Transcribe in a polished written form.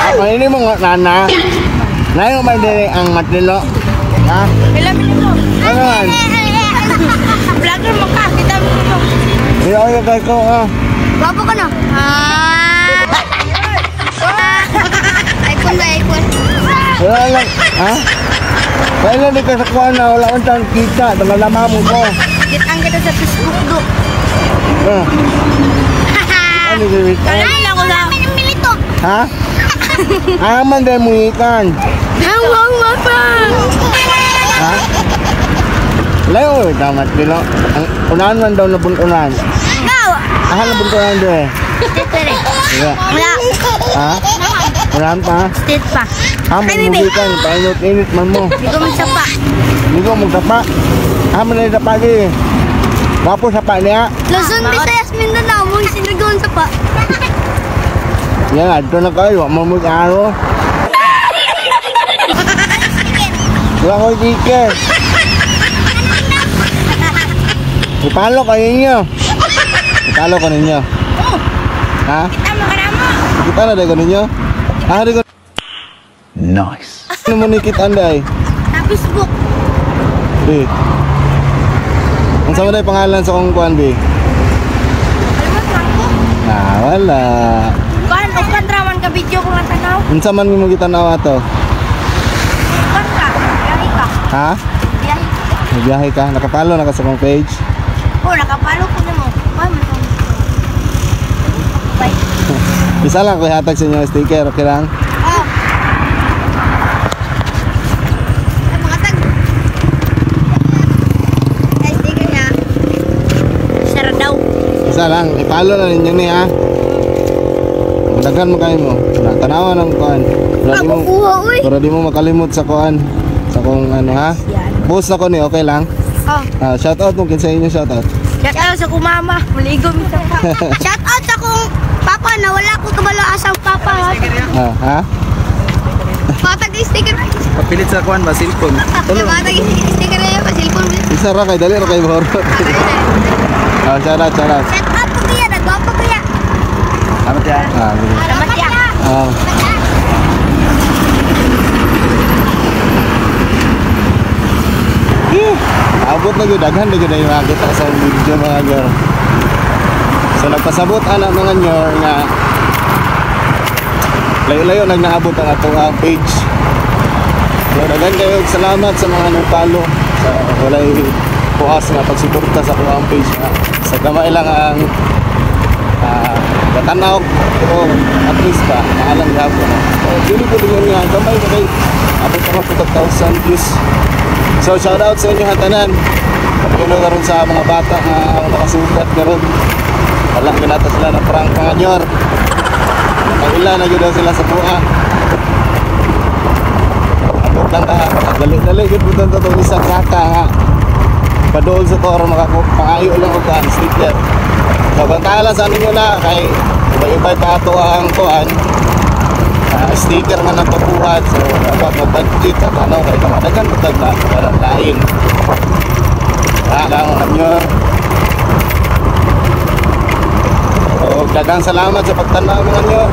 Ako ini mo nga nana. Nayo ba din ang matilo? Ha? Ilan minuto? Ano man? Vlogger mo ka, kita mo ito. Hindi ako yung kay ko, ha? Guwapo ka na. iPhone ba, iPhone? Wala lang, ha? Kailan di ka sa kuha na, wala kang tayong kita, talalama mo ko. Kitang kita sa Facebook do. Ano yung wait? Kalahin ako lang. Ha? Aman din mo ikan. Ang wang pa. Ha? Layo, damat bilo. Ang unahan man daw na buntunan. Ikaw! Aha na buntunan doon eh. Wala. Ha? Unahan pa? State pa. Ha, magmugikan. Painot-init man mo. Hindi ko magsapa. Hindi ko magdapa. Ha, manay dapa di. Wapo sapa niya. Luzon, Visayas, Mindanao. Mong sinagawan sapa. Yan, adto na kayo. Mamag-aro. Wala ko ticket. Ipalo kayo ninyo. Ipalo ko ninyo. Ha? Kita mo ka mo. Kita na dago ninyo? Ha, dago. Nice. Ano mo nikit anday? Sa Facebook. Di. Ang sama na yung pangalan sa kong kuhan, Bi? Alam mo, ko. Ah, wala. Kuhan, upan raman ka video kung natanaw. Ang sama mo gitanaw ato? Upan ka. Biyahe ka. Ha? Biyahe ka. Nagbiyahe ka? Nakapalo na ka sa kong page? Oh, nakapalo ko na mo. Kuhan, matong. Bye. Isa lang ko ihatag sa inyo sticker, okay lang? Oh. Ay, mga tag. Ay, sticker niya. Sara daw. Isa lang, ipalo na ninyo ni ha? Magdagan mo kayo mo. Tanawa ng kuhan. Ako kuha, uy. Para di mo makalimot sa kuhan. Sa kong ano ha? Post ako ni, okay lang? Oh. Shout out mo, kinsa inyo shout out. Shout out sa kumama. Maligo mi sa pa. Shout out sa kung papa na wala ko kabalo asang papa. Ha? Patag sticker. Papilit sa kuan ba cellphone? Patag sticker na yun. Pasilpon mo. Isa ra kay dali ra kay Boro. Shout out, shout out. Shout out ko kuya. Nagwapo kuya. Salamat ya. Sige. Salamat ya. Abot na gyud daghan na gyud yung makita sa video mga girl. So nagpasabot ana mga nyor nga layo-layo nagnaabot ang atong page. So daghan kayo salamat sa mga nagpalo sa walay puas nga pagsuporta sa atong page nga. Sa gamay lang ang katanaw pero at least pa maalang gapon. So dili ko din nga gamay na kay abot na 2,000 views. So shout out sa inyo hatanan. Pagkuno karon sa mga bata nga nakasugat karon. Wala ginata sila na prank mga nyor. Pagila na gyud sila sa buha. Abot lang ta dali-dali gyud puton to isang kaka nga. Padol sa toro makapangayo lang og sticker. So bantala sa ninyo na kay iba-iba pa ato ang kuan. Sticker nga nagpapuhat. So dapat mag-budget at ano kay kamadagan matagla para lain. Lang nyo. So dagang salamat sa pagtanaw mga nyo.